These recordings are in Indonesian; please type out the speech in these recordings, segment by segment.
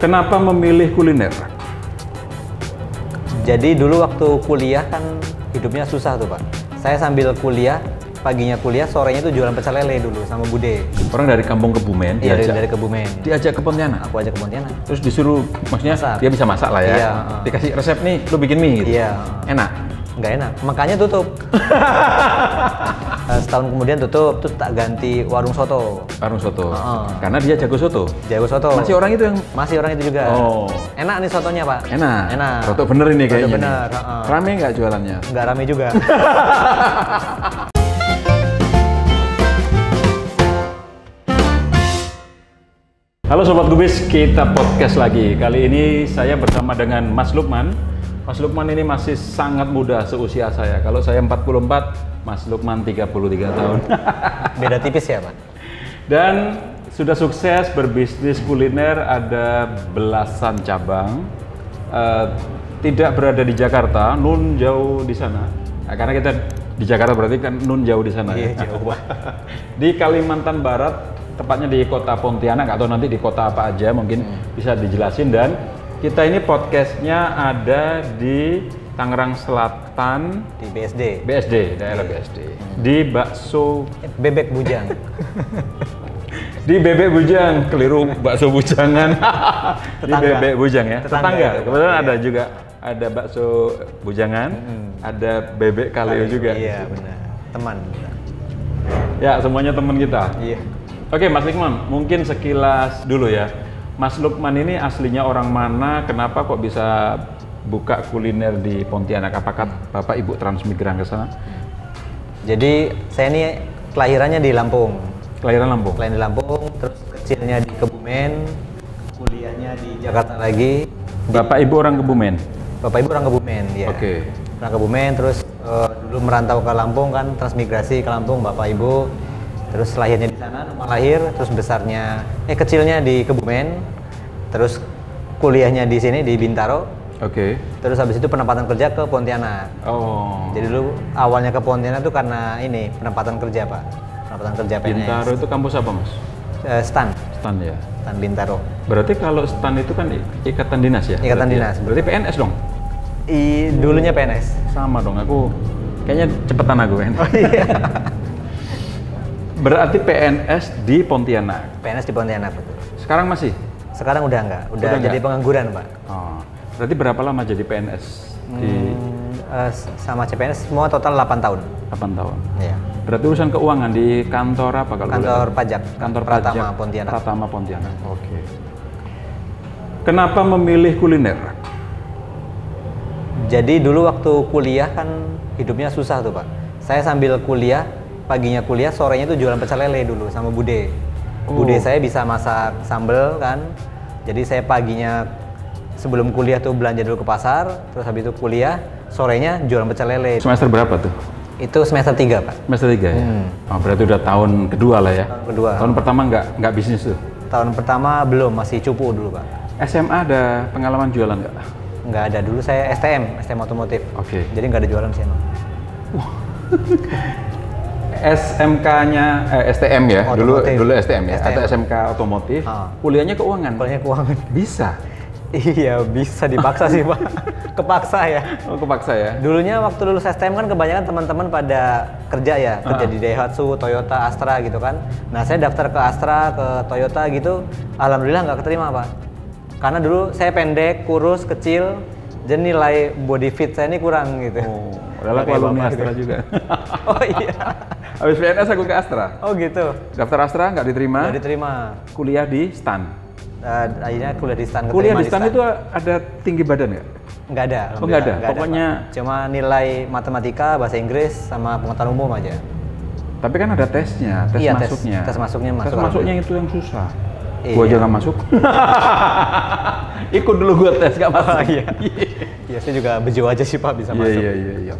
Kenapa memilih kuliner? Jadi dulu waktu kuliah kan hidupnya susah tuh Pak. Saya sambil kuliah, paginya kuliah, sorenya tuh jualan pecel lele dulu sama Bude. Orang dari kampung Kebumen, Iya dari Kebumen. diajak ke Pontianak. Aku ajak ke Pontianak. Terus disuruh, maksudnya Masak. dia bisa masak lah ya. Iya. Dikasih resep nih, lu bikin mie gitu. Iya. Enak. Nggak enak, makanya tutup. Setahun kemudian tutup, terus tak ganti warung soto. Warung soto. Karena dia jago soto. Jago soto. Masih orang itu yang Masih orang itu juga. Oh. Enak nih sotonya Pak. Enak. Enak. Roto bener ini kayaknya. Roto bener. Rame nggak jualannya? Nggak rame juga. Halo Sobat Gubis, kita podcast lagi. Kali ini saya bersama dengan Mas Lukman. Mas Lukman ini masih sangat muda seusia saya. Kalau saya 44, Mas Lukman 33 tahun. Beda tipis ya Pak? Dan sudah sukses berbisnis kuliner, ada belasan cabang. Tidak berada di Jakarta, nun jauh di sana. Nah, karena kita di Jakarta berarti kan nun jauh di sana. Iya, ya? jauh. Di Kalimantan Barat, tepatnya di kota Pontianak, atau nanti di kota apa aja mungkin bisa dijelasin. Dan kita ini podcastnya ada di Tangerang Selatan, Di BSD. daerah BSD, di bakso Bebek Bujang. di Bebek Bujang, keliru bakso bujangan. Di Bebek Bujang ya, tetangga. Kebetulan ada juga, ada bakso bujangan, ada bebek kaleo juga. Iya benar, teman. Ya, semuanya teman kita. Iya. Oke, Mas Lukman, mungkin sekilas dulu ya. Mas Lukman ini aslinya orang mana? Kenapa kok bisa buka kuliner di Pontianak? Apakah Bapak Ibu transmigran ke sana? Jadi saya ini kelahirannya di Lampung. Kelahiran Lampung? Kelahiran di Lampung, terus kecilnya di Kebumen, kuliahnya di Jakarta lagi. Bapak Ibu orang Kebumen? Bapak Ibu orang Kebumen, ya. Oke. Orang Kebumen, terus dulu merantau ke Lampung kan, transmigrasi ke Lampung, Bapak Ibu. Terus lahirnya di sana, nomor lahir, terus kecilnya di Kebumen, terus kuliahnya di sini di Bintaro. Oke. Terus habis itu penempatan kerja ke Pontianak. Oh. Jadi dulu awalnya ke Pontianak itu karena ini penempatan kerja Pak, penempatan kerja PNS. Bintaro itu kampus apa, Mas? Stan Ya. Stan Bintaro. Berarti kalau stan itu kan ikatan dinas ya? Ikatan dinas. Berarti PNS dong? Dulunya PNS. Sama dong, aku kayaknya cepetan aku kan. Oh iya. Berarti PNS di Pontianak. PNS di Pontianak betul. Sekarang masih? Sekarang udah enggak, udah jadi enggak? pengangguran Pak. Oh. Berarti berapa lama jadi PNS? Sama CPNS semua total 8 tahun. 8 tahun. Iya. Berarti urusan keuangan di kantor apa kalau Kantor boleh? pajak. Kantor Pratama pajak Pontianak. Pratama Pontianak. Oke. Kenapa memilih kuliner? Jadi dulu waktu kuliah kan hidupnya susah tuh Pak. Saya sambil kuliah, paginya kuliah, sorenya tuh jualan pecel lele dulu sama Bude. Bude saya bisa masak sambel kan. Jadi saya paginya sebelum kuliah tuh belanja dulu ke pasar, terus habis itu kuliah, sorenya jualan pecel lele. Semester berapa tuh? Itu semester 3 Pak. Semester 3 ya? Oh, berarti udah tahun kedua lah ya? Tahun kedua. Tahun pertama nggak bisnis tuh? Tahun pertama belum, masih cupu dulu Pak. SMA ada pengalaman jualan nggak? Nggak ada, dulu saya STM otomotif. Oke. Jadi nggak ada jualan sih emang. SMK-nya STM ya? Otomotif. Dulu STM ya? STM. Atau SMK otomotif? Kuliahnya keuangan? Kuliahnya keuangan. Bisa? Iya, bisa dipaksa sih Pak. Kepaksa ya. Oh, kepaksa ya? Dulunya waktu lulus STM kan kebanyakan teman-teman pada kerja ya, kerja di Daihatsu, Toyota, Astra gitu kan. Nah saya daftar ke Astra, ke Toyota gitu, alhamdulillah nggak keterima Pak. Karena dulu saya pendek, kurus, kecil, jadi nilai body fit saya ini kurang gitu. Oh, adalah aku alumni Astra juga. Oh iya. Habis PNS aku ke Astra. Oh gitu. Daftar Astra nggak diterima. Nggak diterima. Kuliah di STAN. Akhirnya kuliah di STAN. Kuliah di STAN itu ada tinggi badan nggak? Nggak ada. Oh nggak ada. Nggak Pokoknya ada, cuma nilai matematika, bahasa Inggris, sama pengetahuan umum aja. Tapi kan ada tesnya, tes Iya, masuknya. tes masuknya masuk. Tes masuknya itu yang susah. Iya. Gua aja nggak masuk. Ikut dulu gua tes nggak masuk. Oh, iya. Iya, saya juga bejo aja sih Pak bisa masuk. Iya.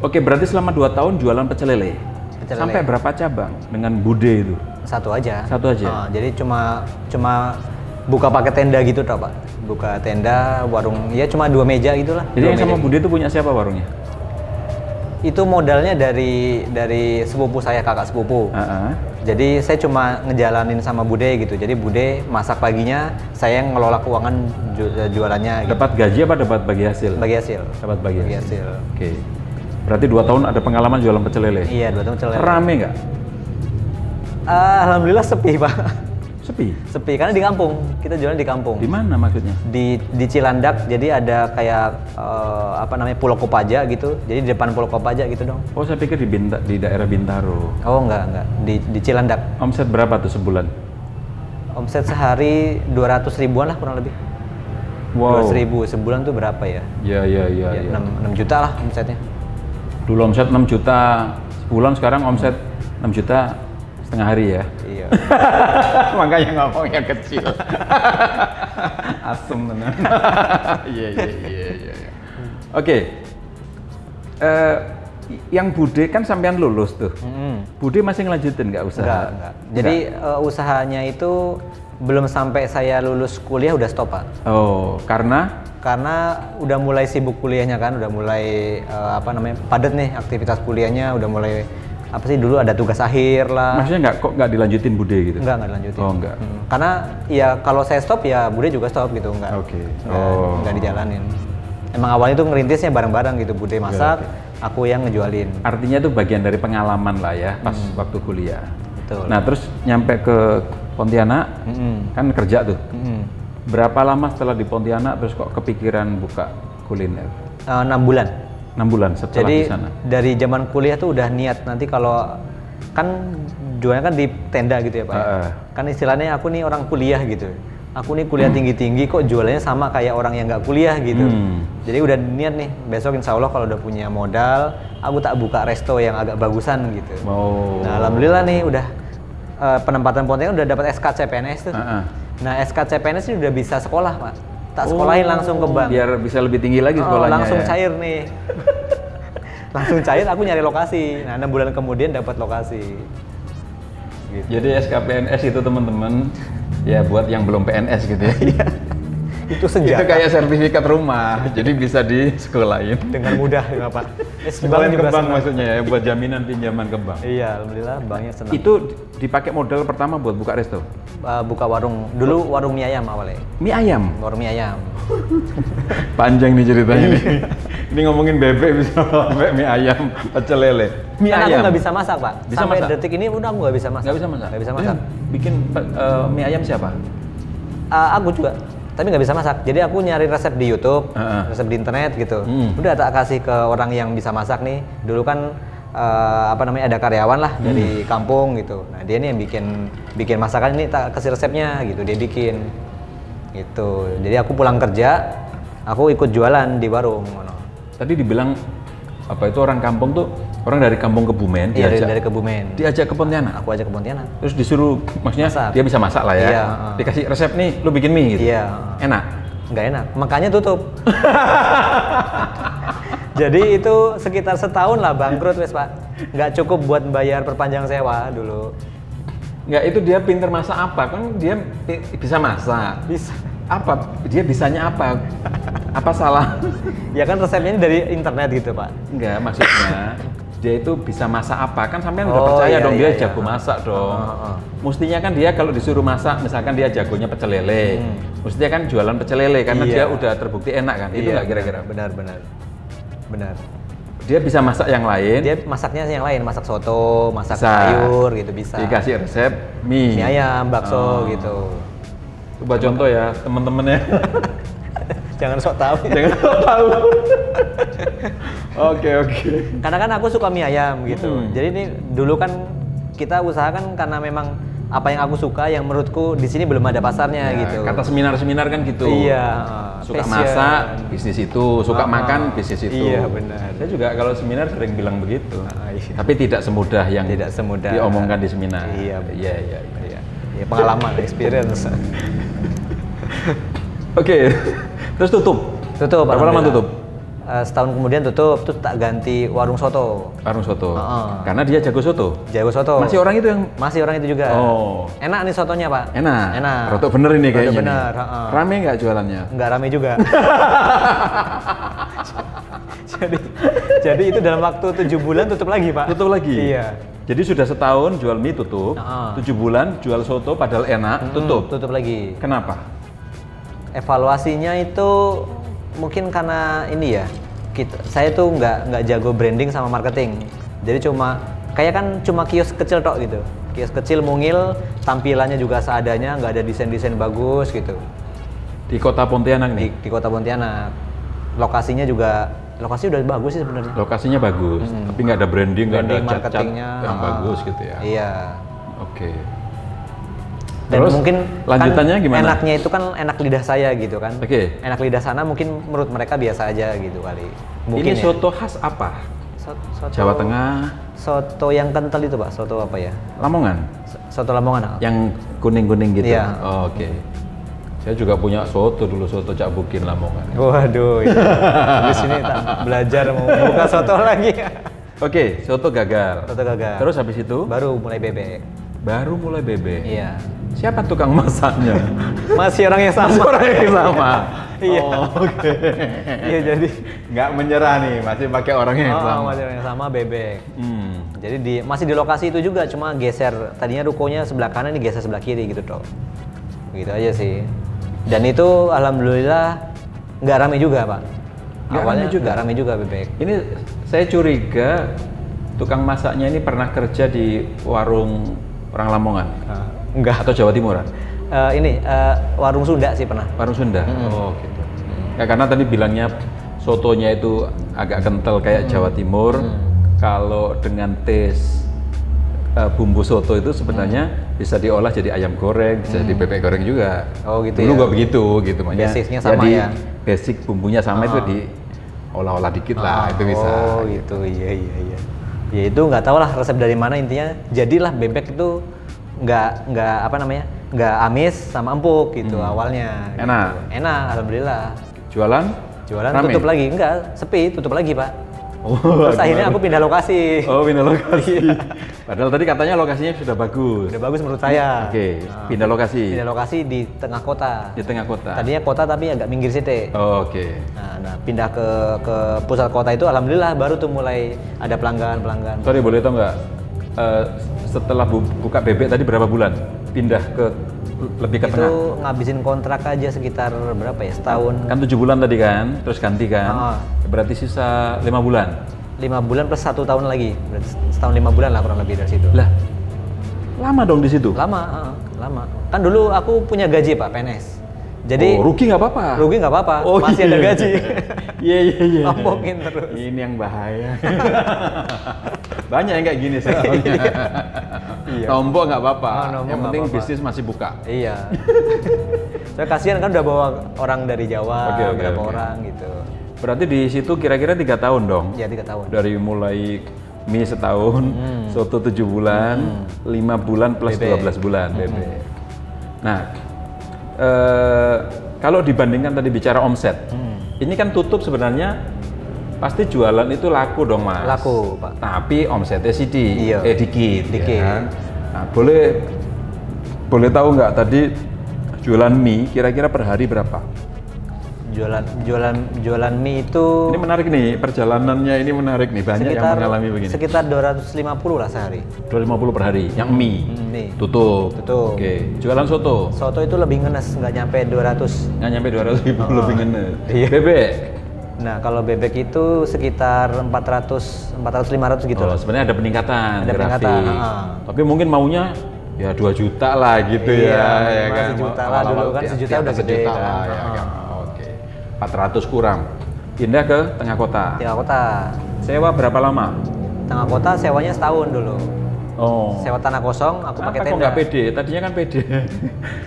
Oke, berarti selama 2 tahun jualan pecel lele. Pecel Sampai lele. berapa cabang dengan Bude itu? Satu aja. Satu aja? Jadi cuma buka pakai tenda gitu toh Pak. Buka tenda, warung, ya cuma 2 meja gitulah. Jadi 2 yang sama meja. Bude itu punya siapa warungnya? Itu modalnya dari sepupu saya, kakak sepupu. Jadi saya cuma ngejalanin sama Bude gitu. Jadi Bude masak paginya, saya yang ngelola keuangan jualannya. Gitu. Dapat gaji apa dapat bagi hasil? Bagi hasil. Dapat bagi hasil. Oke. Berarti 2 tahun ada pengalaman jualan pecel lele? Iya, 2 tahun pecel lele. Rame nggak? Alhamdulillah sepi, Pak. Sepi? Sepi, karena di kampung. Kita jualan di kampung. Di mana maksudnya? Di Cilandak, jadi ada kayak Pulau Kopaja gitu. Jadi di depan Pulau Kopaja gitu dong. Oh, saya pikir di daerah Bintaro. Oh, enggak. Di Cilandak. Omset berapa tuh sebulan? Omset sehari 200 ribuan lah kurang lebih. Wow. 200 ribu sebulan tuh berapa ya? Iya. 6 juta lah omsetnya. Dulu omset 6 juta sebulan, sekarang omset 6 juta setengah hari ya? Iya. Makanya ngomongnya kecil. Asem benar. Iya. Oke. Yang Bude kan sampean lulus tuh. Bude masih ngelanjutin nggak usaha? Enggak. Jadi usahanya itu belum sampai saya lulus kuliah udah stop, Pak. Oh, karena udah mulai sibuk kuliahnya kan, udah mulai padat nih aktivitas kuliahnya, udah mulai dulu ada tugas akhir lah. Maksudnya nggak dilanjutin Bude gitu? Nggak dilanjutin. Oh, enggak. Karena ya kalau saya stop ya Bude juga stop gitu, nggak. Oke. Nggak dijalanin. Emang awalnya tuh ngerintisnya bareng-bareng gitu, Bude masak, aku yang ngejualin. Artinya itu bagian dari pengalaman lah ya pas waktu kuliah. Betul. Nah, terus nyampe ke Pontianak, kan kerja tuh. Berapa lama setelah di Pontianak terus kok kepikiran buka kuliner? 6 bulan. 6 bulan setelah Jadi, di sana. dari zaman kuliah tuh udah niat nanti kalau kan jualnya kan di tenda gitu ya Pak. Kan istilahnya aku nih orang kuliah gitu. Aku nih kuliah tinggi-tinggi kok jualannya sama kayak orang yang nggak kuliah gitu. Jadi udah niat nih besok insya Allah kalau udah punya modal, aku tak buka resto yang agak bagusan gitu. Nah alhamdulillah nih udah penempatan Pontianak udah dapat SK CPNS tuh. Nah SK CPNS ini udah bisa sekolah Pak. Tak sekolahin langsung ke bank. Biar bisa lebih tinggi lagi sekolahnya. Langsung ya? Cair nih. Langsung cair, aku nyari lokasi. Nah 6 bulan kemudian dapat lokasi. Gitu. Jadi SKPNS itu teman-teman ya buat yang belum PNS gitu ya. Itu senjata. Itu kayak sertifikat rumah, jadi bisa disekolahin. Dengan mudah ya Pak. Sekolahin ke bank maksudnya ya, buat jaminan pinjaman ke bank. Iya, alhamdulillah banknya senang. Itu dipakai modal pertama buat buka resto? Buka warung, dulu warung mie ayam awalnya. Mie ayam? Warung mie ayam. Panjang nih ceritanya nih. Ini ngomongin bebek bisa sampai mie ayam, pecel lele. Mie kan ayam? Aku nggak bisa masak Pak. Bisa sampai masak? detik ini udah aku nggak bisa masak. Nggak bisa masak? Nggak bisa masak. Bikin mie ayam siapa? Aku juga. Tapi nggak bisa masak, jadi aku nyari resep di YouTube, resep di internet gitu. Udah tak kasih ke orang yang bisa masak nih. Dulu kan ada karyawan lah dari kampung gitu. Nah dia nih yang bikin masakan ini, tak kasih resepnya gitu, dia bikin. Gitu. Jadi aku pulang kerja, aku ikut jualan di warung. Tadi dibilang apa itu orang kampung tuh, orang dari kampung Kebumen, iya, dari Kebumen. Diajak ke Pontianak. Aku ajak ke Pontianak. Terus disuruh, maksudnya masak. Dia bisa masak lah ya. Iya, Dikasih resep nih, lu bikin mie gitu. Iya. Enak? Nggak enak, makanya tutup. Jadi itu sekitar setahun lah bangkrut wes Pak. Nggak cukup buat bayar perpanjang sewa dulu. Nggak, itu dia pinter masak apa? Kan dia bisa masak. Bisa. Apa? Dia bisanya apa? Apa salah? Ya kan resepnya ini dari internet gitu Pak. Enggak, maksudnya dia itu bisa masak apa? Kan sampean udah percaya dong dia jago masak dong. Mestinya kan dia kalau disuruh masak, misalkan dia jagonya pecel lele, mestinya kan jualan pecel lele karena dia udah terbukti enak kan? Itu nggak kira-kira? Benar. Dia bisa masak yang lain. Dia masaknya yang lain, masak soto, masak sayur gitu bisa. Dikasih resep mie ayam, bakso gitu. Coba contoh ya temen-temennya. Jangan sok tahu. Jangan sok tahu. Oke. Karena kan aku suka mie ayam gitu. Jadi ini dulu kan kita usahakan karena memang apa yang aku suka, yang menurutku di sini belum ada pasarnya gitu. Kata seminar-seminar kan gitu. Iya. Suka masak, bisnis itu. Suka makan, bisnis itu. Iya benar. Saya juga kalau seminar sering bilang begitu. Iya. Tapi tidak semudah yang diomongkan di seminar. Iya. Ya, pengalaman, experience. Oke. Terus tutup. Berapa lama tutup? Setahun kemudian tutup, terus tak ganti warung soto. Warung soto. Karena dia jago soto. Jago soto. Masih orang itu yang? Masih orang itu juga. Oh. Enak nih sotonya Pak. Enak. Roto bener ini kayaknya. Bener. Rame nggak jualannya? Nggak rame juga. Jadi itu dalam waktu 7 bulan tutup lagi, Pak. Tutup lagi? Iya. Jadi sudah setahun jual mie tutup, 7 bulan jual soto padahal enak, tutup? Tutup lagi. Kenapa? Evaluasinya itu mungkin karena ini ya, saya tuh nggak jago branding sama marketing. Jadi kayak kan cuma kios kecil tok gitu. Kios kecil mungil, tampilannya juga seadanya, nggak ada desain-desain bagus gitu. Di kota Pontianak nih? Di kota Pontianak. Lokasinya udah bagus sih sebenarnya. Lokasinya bagus, tapi nggak ada branding, nggak ada cat-cat marketingnya yang bagus gitu ya? Iya. Oke. Dan Terus, mungkin lanjutannya kan gimana? enaknya itu kan enak lidah saya gitu kan. Oke. Enak lidah sana mungkin menurut mereka biasa aja gitu kali. Mungkin Ini soto khas apa? Soto Jawa Tengah? Soto yang kental itu, Pak. Soto apa ya? Lamongan? Soto Lamongan. Yang kuning-kuning gitu? Iya. Oh, oke. Saya juga punya soto dulu, soto Cak Bukin Lamongan. Waduh, ya. Habis ini tak belajar mau buka soto lagi. Oke, soto gagal. Soto gagal. Terus habis itu? Baru mulai bebek. Baru mulai bebek? Iya. Siapa tukang masaknya? Masih orang yang sama. Masih orang yang sama? Iya. Oh, oke. Iya, jadi Nggak menyerah nih, masih pakai orang yang sama? masih orang yang sama, bebek. Hmm. Jadi masih di lokasi itu juga, cuma geser. Tadinya rukonya sebelah kanan, ini geser sebelah kiri gitu toh. Begitu aja sih. Dan itu alhamdulillah nggak rame juga, Pak. Awalnya nggak rame juga bebek. Ini saya curiga tukang masaknya ini pernah kerja di warung orang Lamongan? Enggak. Atau Jawa Timuran? Warung Sunda sih pernah. Warung Sunda? Oh gitu. Ya, karena tadi bilangnya sotonya itu agak kental kayak Jawa Timur. Kalau dengan tes bumbu soto itu sebenarnya bisa diolah jadi ayam goreng, bisa jadi bebek goreng juga. Oh gitu. Dulu ya? nggak begitu gitu, makanya. Basicnya sama jadi, ya? Basic bumbunya sama itu diolah-olah dikit lah, itu bisa. Oh gitu, iya. Ya itu nggak tahu lah resep dari mana, intinya jadilah bebek itu nggak amis sama empuk gitu awalnya. Enak? Gitu. Enak, alhamdulillah. Jualan Rame? Tutup lagi, enggak, sepi, tutup lagi, Pak. Oh, Terus akhirnya aku pindah lokasi. Oh, pindah lokasi. Padahal tadi katanya lokasinya sudah bagus. Udah bagus menurut saya. Oke, pindah lokasi. Pindah lokasi di tengah kota. Di tengah kota. Tadinya kota tapi agak minggir situ. Oh, oke. Nah, pindah ke pusat kota itu alhamdulillah baru tuh mulai ada pelanggan. Sorry, boleh tau nggak? Setelah buka bebek tadi berapa bulan? Pindah ke lebih ke tengah? Itu ngabisin kontrak aja sekitar berapa ya? Setahun. Kan 7 bulan tadi kan, terus ganti kan? Berarti sisa 5 bulan? 5 bulan plus 1 tahun lagi. Berarti setahun 5 bulan lah kurang lebih dari situ. Lah, lama dong di situ? Lama. Kan dulu aku punya gaji, Pak, PNS. Jadi rugi nggak apa-apa? Rugi nggak apa-apa, masih ada gaji. Iya. Ngomongin terus. Ini yang bahaya. Banyak yang kayak gini soalnya. Iya. Tombok nggak apa-apa, yang penting bisnis masih buka. Iya. Saya kasihan kan udah bawa orang dari Jawa, beberapa orang gitu. Berarti di situ kira-kira 3 tahun dong? Iya, 3 tahun. Dari mulai mie setahun, soto 7 bulan, 5 bulan plus bebek. 12 bulan bebek. Nah, kalau dibandingkan tadi bicara omset, ini kan tutup sebenarnya pasti jualan itu laku dong, Mas. Laku, Pak. Tapi omsetnya sih Iya. Dikit. Dikit. Ya kan? Nah, boleh tahu nggak tadi jualan mie kira-kira per hari berapa? Jualan mie itu Ini menarik nih, perjalanannya ini menarik nih, banyak yang mengalami begini. Sekitar 250 lah sehari. 250 per hari, yang mie? Mie. Tutup? Oke. Jualan soto? Soto itu lebih ngenes, nggak nyampe 200. Nggak nyampe 200 ribu, lebih ngenes. Iya. Bebek? Nah, kalau bebek itu sekitar 400-500 gitu loh. Sebenarnya ada peningkatan Ada grafik. peningkatan, Tapi mungkin maunya ya 2 juta lah gitu ya kan. sejuta lah dulu kan, sejuta udah gede sejuta kan. lah ya kan. Oke. 400 kurang. Pindah ke tengah kota. Tengah kota. Sewa berapa lama? Tengah kota sewanya setahun dulu. Oh. Sewa tanah kosong, aku pakai Kok tenda. nggak pede? Tadinya kan pede.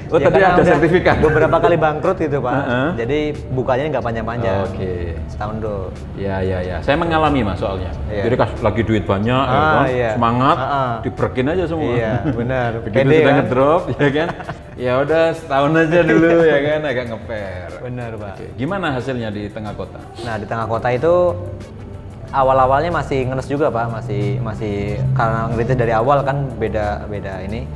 Oh, Ya, tadi karena ada udah sertifikat. Beberapa kali bangkrut gitu, Pak. Heeh. Jadi bukanya nggak panjang-panjang. Oke. Setahun dulu. Ya. Saya mengalami, Mas, soalnya. Iya. Jadi lagi duit banyak, ya kan? Iya. Semangat, dibrekin aja semua. Iya, benar. Begitu Pede, sudah kan? ngedrop, ya kan? Ya udah setahun aja dulu, ya kan? Agak ngeper. Benar, Pak. Oke. Gimana hasilnya di tengah kota? Nah, di tengah kota itu awal-awalnya masih ngenes juga, Pak. Masih karena ngerintis dari awal kan beda ini.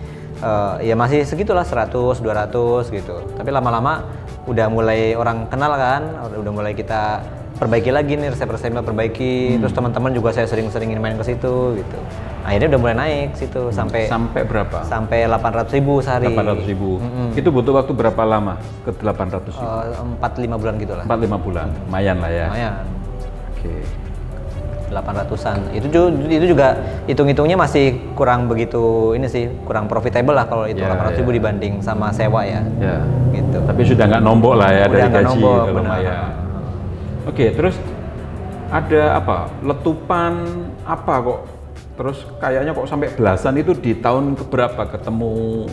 Ya masih segitulah 100, 200 gitu. Tapi lama-lama udah mulai orang kenal kan, udah mulai kita perbaiki lagi nih resep-resepnya perbaiki. Terus teman-teman juga saya sering-seringin main ke situ gitu. Akhirnya udah mulai naik situ sampai berapa? Sampai 800.000 sehari. 800.000. Itu butuh waktu berapa lama ke 800? 4-5 bulan gitu lah. 4-5 bulan. Lumayan lah ya. Lumayan. Oke. 800-an. Itu juga hitung-hitungnya masih kurang begitu ini sih, kurang profitable lah kalau itu 800.000 dibanding sama sewa ya. Ya. Gitu. Tapi sudah nggak nombok lah ya dari gaji nombok, gitu, lumayan. Oke, terus ada apa? Letupan apa kok? Terus kayaknya kok sampai belasan itu di tahun keberapa ketemu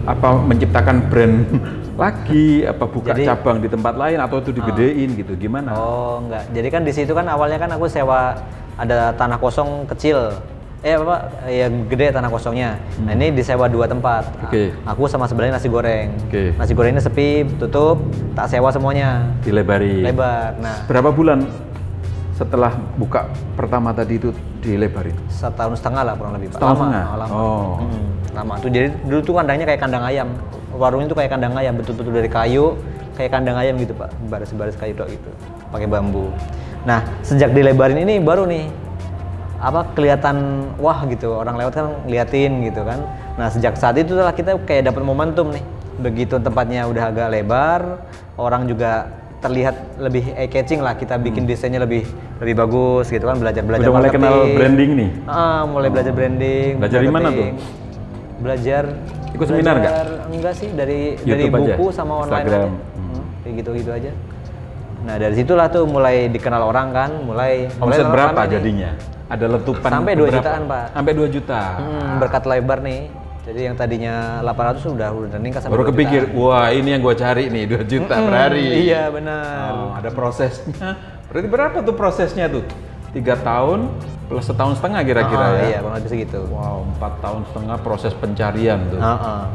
apa menciptakan brand lagi, apa buka cabang di tempat lain atau itu digedein gitu, gimana? Oh enggak, jadi kan di situ kan awalnya kan aku sewa ada tanah kosong kecil, ya gede tanah kosongnya. Nah ini disewa 2 tempat. Aku sama sebelahnya nasi goreng. Nasi gorengnya sepi, tutup, tak sewa semuanya. Dilebari. Lebar. Nah. Berapa bulan setelah buka pertama tadi itu dilebarin? 1,5 tahun lah kurang lebih. Setahun setengah? Lama. Oh. Lama tuh, jadi dulu tuh kandangnya kayak kandang ayam. Warungnya tuh kayak kandang ayam, betul-betul dari kayu, kayak kandang ayam gitu Pak, baris-baris kayu doang gitu, pakai bambu. Nah sejak dilebarin ini baru nih apa kelihatan wah gitu, orang lewat kan ngeliatin gitu kan. Nah sejak saat itu lah kita kayak dapat momentum nih, begitu tempatnya udah agak lebar, orang juga terlihat lebih eye-catching lah, kita bikin desainnya lebih bagus gitu kan, belajar udah mulai kenal branding nih? Mulai belajar branding. Belajar di mana tuh? Belajar ikut seminar nggak? Enggak sih, dari YouTube buku aja? sama online Instagram. aja. Kayak gitu aja. Nah dari situlah tuh mulai dikenal orang kan, mulai omset berapa jadinya? Ada letupan sampai 2 jutaan Pak. Sampai 2 juta. Berkat lebar nih. Jadi yang tadinya 800 udah meningkat sampai 2 juta. Baru kepikir, wah ini yang gua cari nih, 2 juta per hari. Iya benar. Oh, ada prosesnya. Berarti berapa tuh prosesnya tuh? 3 tahun plus 1,5 tahun kira-kira ya? Iya, kurang lebih segitu. Wow, 4,5 tahun proses pencarian tuh.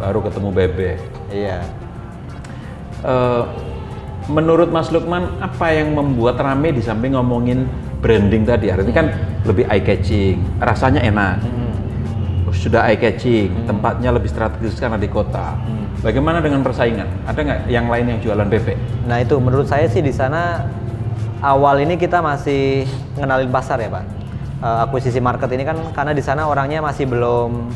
Baru ketemu bebek. Iya. Menurut Mas Lukman, apa yang membuat rame di samping ngomongin branding tadi? Artinya kan lebih eye catching, rasanya enak. Sudah eye catching, tempatnya lebih strategis karena di kota. Bagaimana dengan persaingan? Ada nggak yang lain yang jualan bebek? Nah itu menurut saya sih di sana awal ini kita masih ngenalin pasar ya Pak. Akuisisi market ini kan karena di sana orangnya masih belum,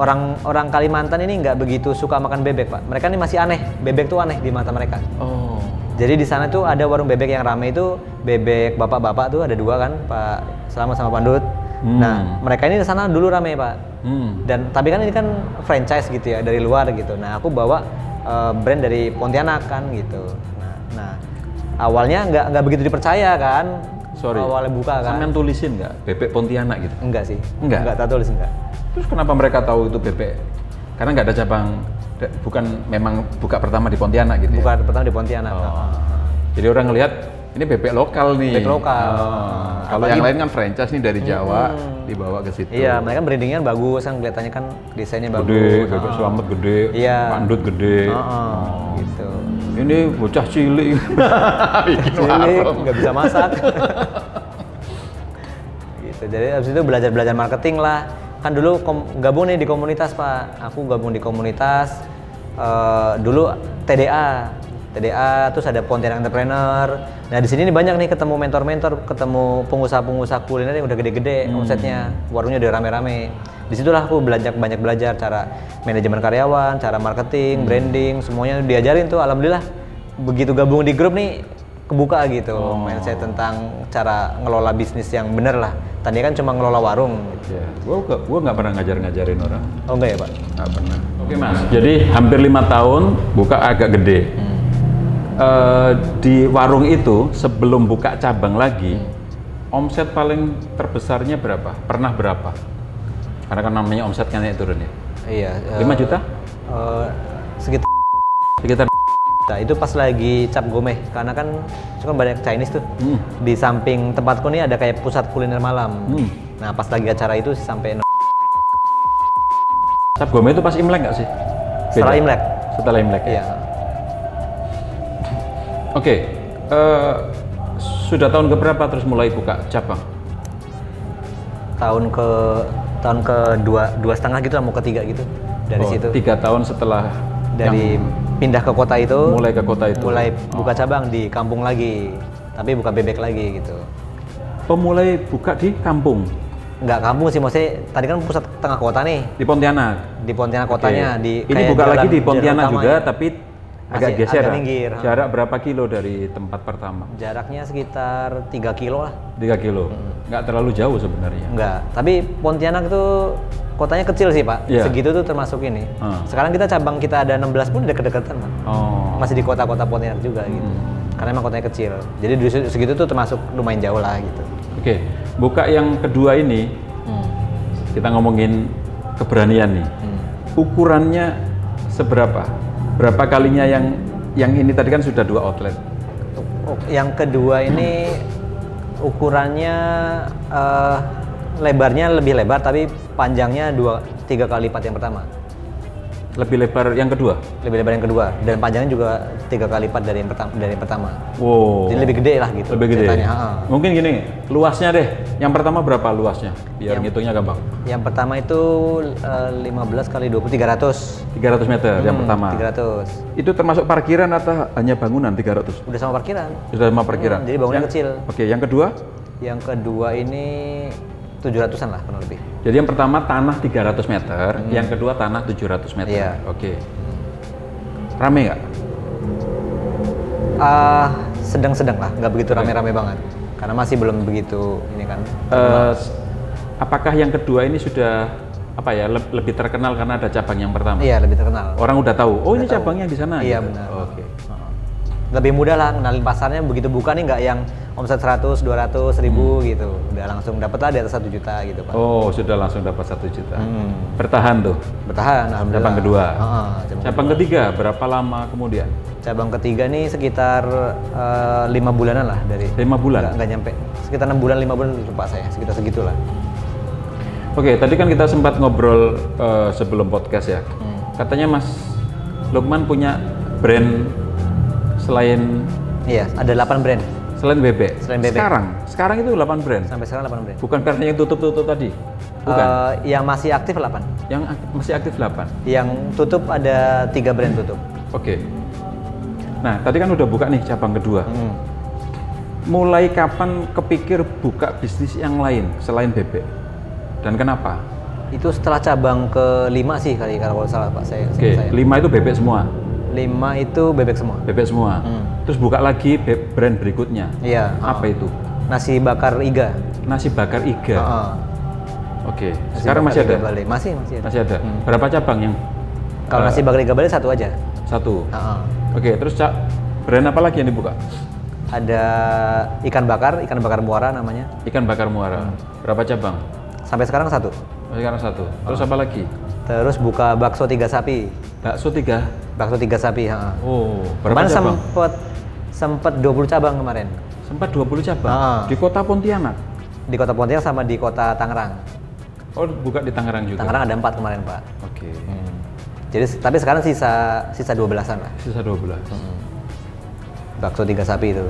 orang Kalimantan ini nggak begitu suka makan bebek Pak. Mereka ini masih aneh, bebek tuh aneh di mata mereka. Oh. Jadi di sana tuh ada warung bebek yang rame itu bebek bapak-bapak tuh ada 2 kan, Pak Selamat sama Pandut. Nah mereka ini di sana dulu rame Pak. Dan tapi kan ini kan franchise gitu ya dari luar gitu. Nah aku bawa brand dari Pontianak kan gitu. Nah awalnya nggak begitu dipercaya kan. Awalnya buka kan. Sampean tulisin nggak bebek Pontianak gitu? Enggak sih. Enggak tak tulis enggak. Terus kenapa mereka tahu itu bebek? Karena nggak ada cabang, bukan memang buka pertama di Pontianak gitu. Buka pertama di Pontianak. Jadi orang ngelihat ini bebek lokal nih. Bebek lokal. Kalau yang lain kan franchise nih dari Jawa dibawa ke situ. Iya, mereka brandingnya bagus kan, kelihatannya kan desainnya bagus. Gede, bebek Selamat gede, Pandut gede. Gitu. Ini bocah cilik. Cilik, nggak bisa masak. Gitu. Jadi abis itu belajar marketing lah. Kan dulu gabung nih di komunitas Pak. Aku gabung di komunitas. Dulu TDA, terus ada Pontianak Entrepreneur. Nah di sini banyak nih ketemu mentor-mentor, ketemu pengusaha-pengusaha kuliner yang udah gede-gede omsetnya, warungnya udah rame-rame. Disitulah aku banyak belajar cara manajemen karyawan, cara marketing, branding, semuanya diajarin tuh. Alhamdulillah begitu gabung di grup nih kebuka gitu mindset tentang cara ngelola bisnis yang bener lah. Tadi kan cuma ngelola warung. Ya, gua nggak pernah ngajarin orang. Oh enggak ya Pak? Nggak pernah. Oke Mas. Jadi hampir 5 tahun buka agak gede. Di warung itu sebelum buka cabang lagi, omset paling terbesarnya berapa? Pernah berapa? Karena kan namanya omset kan naik turun ya. Iya. 5 juta? Sekitar. Nah, itu pas lagi cap gomeh, karena kan itu kan banyak Chinese tuh. Di samping tempatku nih ada kayak pusat kuliner malam. Nah pas lagi acara itu sampai. Cap gomeh itu pas Imlek nggak sih? Setelah Imlek. Setelah Imlek. Iya. Oke. Sudah tahun keberapa terus mulai buka cabang? Tahun ke dua setengah gitu lah, mau ke 3 gitu dari situ. 3 tahun setelah dari pindah ke kota itu. Mulai ke kota itu. Mulai buka cabang di kampung lagi, tapi buka bebek lagi gitu. Mulai buka di kampung? Nggak kampung sih, maksudnya tadi kan pusat tengah kota nih. Di Pontianak? Di Pontianak kotanya. Ini buka lagi di Pontianak juga, tapi agak geser. Agak minggir. Jarak berapa kilo dari tempat pertama? Jaraknya sekitar 3 kilo lah. 3 kilo? Nggak terlalu jauh sebenarnya? Nggak, tapi Pontianak itu kotanya kecil sih Pak, segitu tuh termasuk ini. Sekarang kita cabang kita ada 16 pun deket-deketan Pak. Masih di kota-kota Pontianak juga gitu. Karena emang kotanya kecil, jadi di segitu tuh termasuk lumayan jauh lah gitu. Oke, buka yang kedua ini, kita ngomongin keberanian nih. Ukurannya seberapa? Berapa kalinya yang ini tadi kan sudah 2 outlet? Yang kedua ini ukurannya lebarnya lebih lebar, tapi panjangnya 2-3 kali lipat yang pertama. Lebih lebar yang kedua? Lebih lebar yang kedua, dan panjangnya juga 3 kali lipat dari yang pertama. Wow. Jadi lebih gede lah gitu. Lebih gede. Ceritanya. Mungkin gini, luasnya deh. Yang pertama berapa luasnya? Biar ngitungnya gampang. Yang pertama itu 15 kali 20, 300. 300 meter yang pertama. 300. Itu termasuk parkiran atau hanya bangunan 300? Udah sama parkiran. Sudah sama parkiran. Jadi bangunan kecil. Oke, yang kedua? Yang kedua ini 700-an lah kurang lebih. Jadi yang pertama tanah 300 meter, yang kedua tanah 700 meter. Iya. Oke. Rame nggak? Sedang-sedang lah, nggak begitu rame-rame banget. Karena masih belum begitu ini kan. Apakah yang kedua ini sudah lebih terkenal karena ada cabang yang pertama? Iya, lebih terkenal. Orang udah tahu. Oh, ini cabangnya di sana. Iya, gitu. benar. Oke. Lebih mudah lah kenalin pasarnya, begitu buka nih nggak yang omset 100, 200, 1000 gitu. Udah langsung dapat lah di atas 1 juta gitu Pak. Oh, sudah langsung dapat 1 juta. Bertahan tuh? Bertahan, alhamdulillah. Cabang kedua? Cabang ketiga, berapa lama kemudian? Cabang ketiga nih sekitar 5 bulanan lah dari. 5 bulan? Nggak nyampe, sekitar 6 bulan, 5 bulan lupa saya, sekitar segitulah. Oke, tadi kan kita sempat ngobrol sebelum podcast ya. Katanya Mas Lukman punya brand selain... Iya, ada 8 brand. Selain bebek? Selain bebek. Sekarang itu 8 brand? Sampai sekarang 8 brand. Bukan karena yang tutup-tutup tadi? Bukan? Yang masih aktif 8. Yang masih aktif 8? Yang tutup ada 3 brand tutup. Oke. Nah, tadi kan udah buka nih cabang kedua. Mulai kapan kepikir buka bisnis yang lain selain bebek? Dan kenapa? Itu setelah cabang ke-5 sih kali kalau salah Pak saya. Oke, 5 itu bebek semua? 5 itu bebek semua. Bebek semua. Terus buka lagi brand berikutnya. Iya. Apa itu? Nasi bakar iga. Nasi bakar iga. Oke. Nasi Sekarang masih ada? Masih ada. Masih ada. Berapa cabang yang? Kalau nasi bakar iga Bali 1 aja. 1. Oke. Terus brand apa lagi yang dibuka? Ada ikan bakar muara namanya. Ikan bakar muara. Berapa cabang? Sampai sekarang 1. Sampai sekarang 1. Terus apa lagi? Terus buka bakso 3 sapi. Bakso 3? Bakso 3 sapi, Oh, berapa cabang? Sempet 20 cabang kemarin. Sempat 20 cabang? Di kota Pontianak? Di kota Pontianak sama di kota Tangerang. Oh, buka di Tangerang juga? Tangerang ada 4 kemarin, Pak. Oke. Jadi, tapi sekarang sisa 12-an lah. Sisa 12? Bakso 3 sapi itu.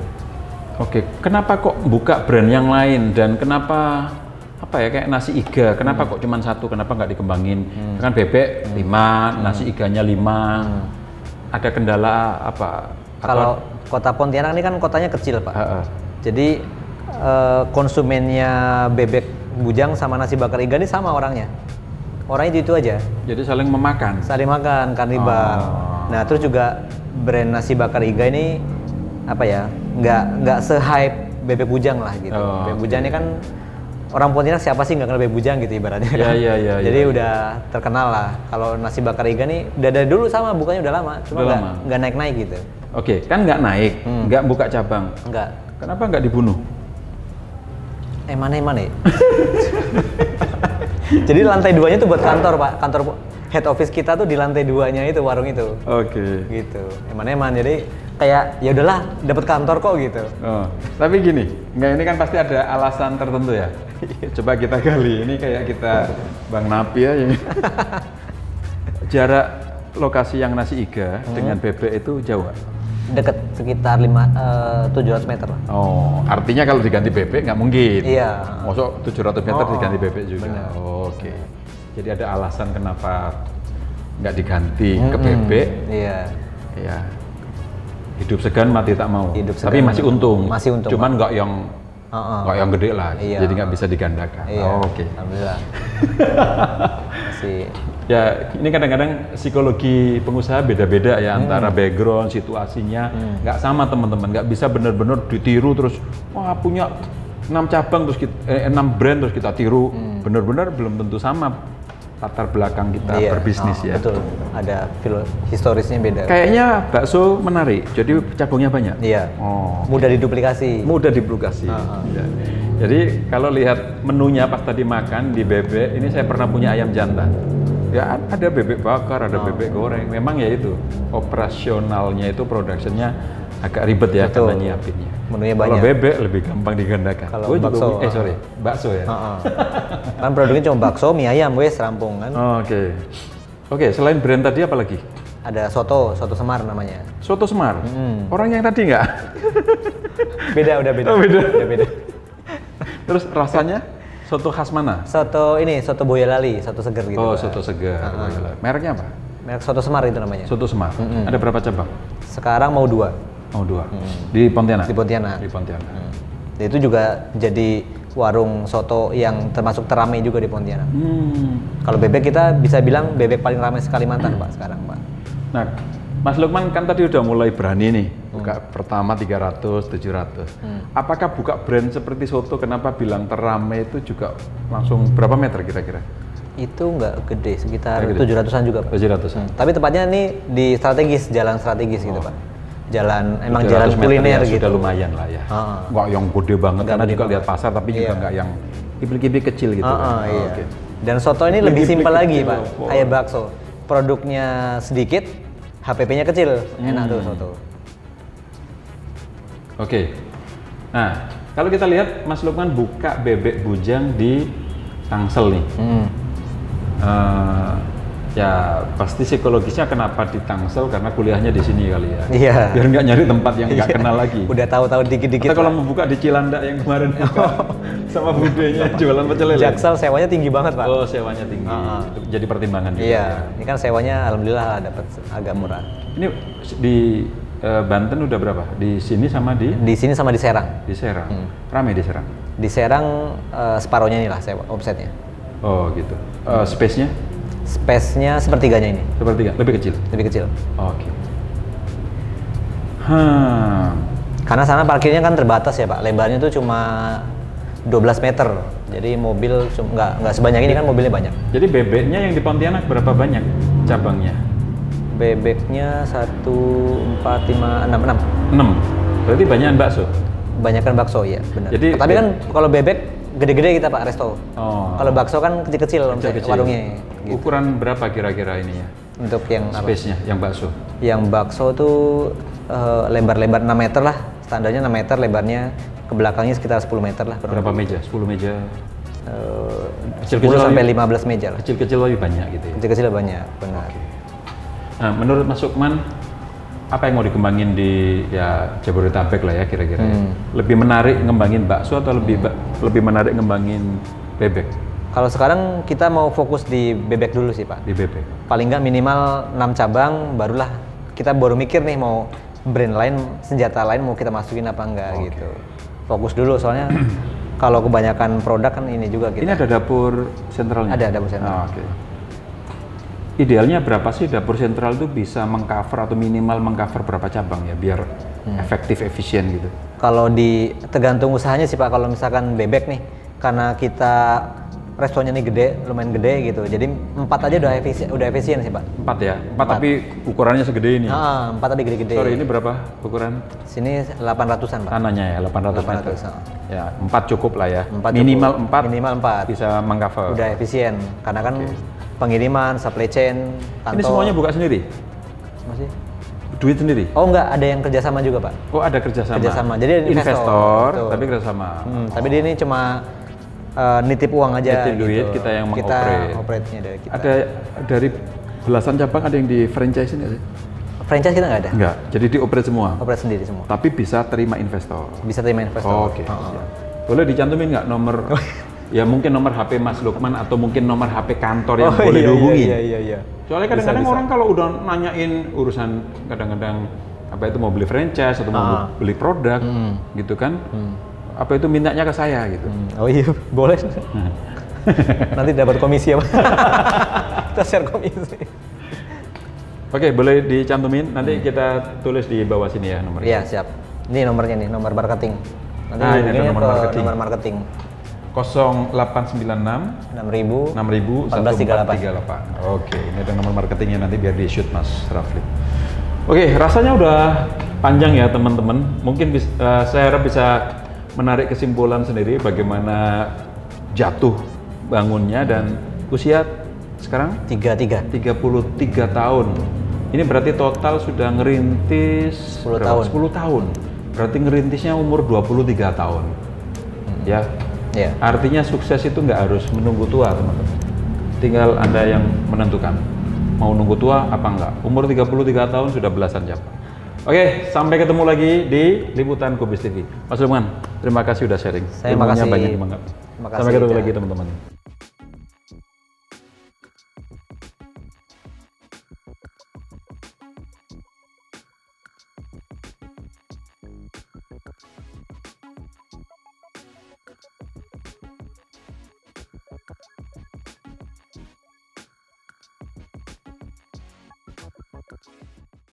Oke, kenapa kok buka brand yang lain dan kenapa kayak nasi iga, kenapa kok cuma 1, kenapa nggak dikembangin? Kan bebek 5, nasi iganya 5. Ada kendala apa? Kalau kota Pontianak ini kan kotanya kecil Pak. Jadi konsumennya bebek bujang sama nasi bakar iga ini sama orangnya. Orangnya itu aja. Jadi saling memakan? Saling makan, kanibal. Nah terus juga brand nasi bakar iga ini nggak se-hype bebek bujang lah gitu. Bebek bujang ini kan orang Pontianak siapa sih nggak kenal bebek bujang gitu ibaratnya kan? Jadi udah terkenal lah. Kalau nasi bakar iga nih udah dari dulu sama, bukannya udah lama, cuma nggak naik-naik gitu. Oke, kan nggak naik, nggak buka cabang. Nggak. Kenapa nggak dibunuh? Mana? Jadi lantai 2-nya tuh buat kantor Pak, kantor head office kita tuh di lantai 2-nya itu warung itu. Oke. Gitu. Eman-eman. Jadi kayak ya udahlah dapat kantor kok gitu. Tapi gini, ini kan pasti ada alasan tertentu ya. Coba kita gali. Ini kayak kita Bang Napi ya. Jarak lokasi yang nasi iga dengan bebek itu jauh nggak? Deket, sekitar 700 meter lah. Oh, artinya kalau diganti bebek nggak mungkin? Iya. Masuk 700 meter diganti bebek juga? Oke. Jadi ada alasan kenapa nggak diganti ke bebek? Iya. ya hidup segan mati tak mau. Hidup Tapi segan masih mati tak untung. mau. Masih untung, Cuman Pak. nggak yang gede lah. Iya. Jadi nggak bisa digandakan. Iya. Oh, oke. Alhamdulillah. Masih. Ya, ini kadang-kadang psikologi pengusaha beda-beda ya, antara background, situasinya nggak sama teman-teman, nggak bisa benar-benar ditiru terus, wah punya 6 cabang terus kita, 6 brand terus kita tiru, benar-benar belum tentu sama latar belakang kita Iya. berbisnis ya. Betul. Ada historisnya beda. Kayaknya bakso menarik, jadi cabangnya banyak. Iya. Oh, Mudah diduplikasi. mudah diduplikasi. Ya. Jadi kalau lihat menunya pas tadi makan di bebek, ini saya pernah punya ayam jantan. Ya ada bebek bakar, ada bebek goreng. Memang ya itu operasionalnya itu productionnya agak ribet ya Betul. karena nyiapinnya. Menunya Kalau banyak. bebek lebih gampang digandakan. Kalau Gua juga bakso, bakso ya. Kan produknya cuma bakso, mie ayam, wes rampung kan. Oke. Oke, selain brand tadi apa lagi? Ada soto Semar namanya. Soto Semar. Orang yang tadi nggak? Beda, udah beda. Oh, beda. Udah beda. Terus rasanya soto khas mana? Soto Boyolali, soto seger gitu. Oh, Pak. soto segar. Mereknya apa? Merek soto Semar itu namanya. Soto Semar. Ada berapa cabang? Sekarang mau 2 Oh, 2. Di Pontianak. di Pontianak. Di Pontianak. Itu juga jadi warung soto yang termasuk teramai juga di Pontianak. Kalau bebek kita bisa bilang bebek paling ramai Kalimantan Pak sekarang Pak. Nah, Mas Lukman kan tadi udah mulai berani nih, buka pertama 300, 700. Apakah buka brand seperti soto, kenapa bilang teramai itu juga langsung berapa meter kira-kira? Itu nggak gede, sekitar Nggak gede. 700-an juga Pak. 700-an. Tapi tepatnya nih di jalan strategis gitu Pak. Emang 700 jalan meter kuliner ya, gitu. Sudah lumayan lah ya. Nggak yang gede banget, Nggak karena gede juga banget. lihat pasar, tapi juga Iya. nggak yang kipik-kipik kecil gitu. kan. Iya. Oke. Dan soto ini lebih Blik-blik simpel lagi kecil, Pak, oh. kayak bakso. Produknya sedikit, HPP-nya kecil, enak tuh soto. Oke. Nah, kalau kita lihat Mas Lukman buka bebek bujang di Tangsel nih. Ya pasti psikologisnya kenapa di Tangsel, karena kuliahnya di sini kali ya. Iya. Biar nggak nyari tempat yang nggak kenal lagi. Udah tahu-tahu dikit-dikit. Atau kalau Pak. mau buka di Cilandak yang kemarin buka sama budenya jualan pecel lele. Jaksel sewanya tinggi banget Pak. Oh, sewanya tinggi. Itu jadi pertimbangan juga. Iya, ini kan sewanya alhamdulillah dapat agak murah. Ini di Banten udah berapa? Di sini sama di Di sini sama di Serang. Serang. Ramai di Serang. Di Serang separohnya inilah sewa omsetnya. Oh, gitu. Space-nya Space-nya sepertiganya ini, sepertiga, lebih kecil. lebih kecil. Oke. Karena sana parkirnya kan terbatas ya Pak, lebarnya tuh cuma 12 meter. Jadi mobil nggak sebanyak ini kan, mobilnya banyak. Jadi bebeknya yang di Pontianak berapa banyak cabangnya? Bebeknya 1, 4, 5, 6, 6. 6. Berarti banyakan bakso. Banyakan bakso ya, benar. Jadi tapi kan kalau bebek gede-gede kita Pak resto. Oh. Kalau bakso kan kecil-kecil Kecil-kecil. warungnya. Gitu. Ukuran berapa kira-kira ininya? Untuk yang apa? Space-nya yang bakso. Yang bakso tuh lebar-lebar 6 meter lah. Standarnya 6 meter, lebarnya ke belakangnya sekitar 10 meter lah. kurang Berapa lebih. meja? 10 meja. 10 sampai 15 meja lah. Kecil-kecil lebih banyak gitu ya. Kecil-kecil banyak, benar. Nah, menurut Mas Lukman, apa yang mau dikembangin di ya Jabodetabek lah ya kira-kira ya? Lebih menarik ngembangin bakso atau lebih menarik ngembangin bebek? Kalau sekarang kita mau fokus di bebek dulu sih Pak. Di bebek. Paling nggak minimal 6 cabang, barulah kita baru mikir nih mau brand lain, senjata lain mau kita masukin apa enggak gitu. Fokus dulu soalnya kalau kebanyakan produk kan ini juga kita. Ini ada dapur sentralnya? Ada dapur sentral. Oke. Idealnya berapa sih dapur sentral itu bisa mengcover atau minimal mengcover berapa cabang ya biar efektif, efisien gitu? Kalau tergantung usahanya sih Pak. Kalau misalkan bebek nih, karena kita restonya nih gede, lumayan gede gitu. Jadi 4 aja udah efisien sih Pak. 4 ya? 4 tapi ukurannya segede ini? 4 tadi gede-gede. Sorry, ini berapa ukuran? Sini 800-an Pak. Tanahnya ya, 800 meter. 800, Ya, 4 cukup lah ya. 4 minimal cukup. 4 Minimal 4. bisa mengcover. Udah efisien. Karena kan pengiriman, supply chain, kantor. Ini semuanya buka sendiri? Masih? Duit sendiri? Oh enggak, ada yang kerjasama juga Pak. Oh, ada kerjasama? Kerjasama. Jadi ada investor, Betul. tapi kerjasama. Tapi dia ini cuma nitip uang aja. Nitip duit, gitu. kita yang Kita mengoperate. operate-nya dari kita. Ada dari belasan cabang ada yang di franchise ini nggak sih? Franchise kita nggak ada. Enggak, jadi dioperate semua. Operate sendiri semua. Tapi bisa terima investor. Bisa terima investor. Oh, oke. Boleh dicantumin nggak nomor Ya mungkin nomor HP Mas Lukman atau mungkin nomor HP kantor yang boleh dihubungi. Iya. Soalnya kadang-kadang orang kalau udah nanyain urusan kadang-kadang apa itu mau beli franchise atau mau beli produk gitu kan, apa itu mintanya ke saya gitu. Oh iya, boleh. Nanti dapat komisi apa? Kita share komisi. Oke, boleh dicantumin. Nanti kita tulis di bawah sini ya nomornya. Iya, siap. Ini nomornya nih, nomor marketing. Nanti ini ada nomor marketing. Nomor marketing. 0896 6000 1438. Oke, ini ada nomor marketingnya, nanti biar di shoot Mas Rafli. Oke, rasanya udah panjang ya teman-teman. Mungkin saya harap bisa menarik kesimpulan sendiri bagaimana jatuh bangunnya dan usia sekarang 33 tahun. Ini berarti total sudah ngerintis 10 tahun. 10 tahun. Berarti ngerintisnya umur 23 tahun. Ya. Iya. Artinya sukses itu nggak harus menunggu tua, teman-teman. Tinggal Anda yang menentukan. Mau nunggu tua apa enggak. Umur 33 tahun sudah belasan cabang. Oke, sampai ketemu lagi di Liputan Kubis TV. Mas Lukman, terima kasih sudah sharing. Saya makasih. Banyak banget. Sampai ketemu lagi teman-teman.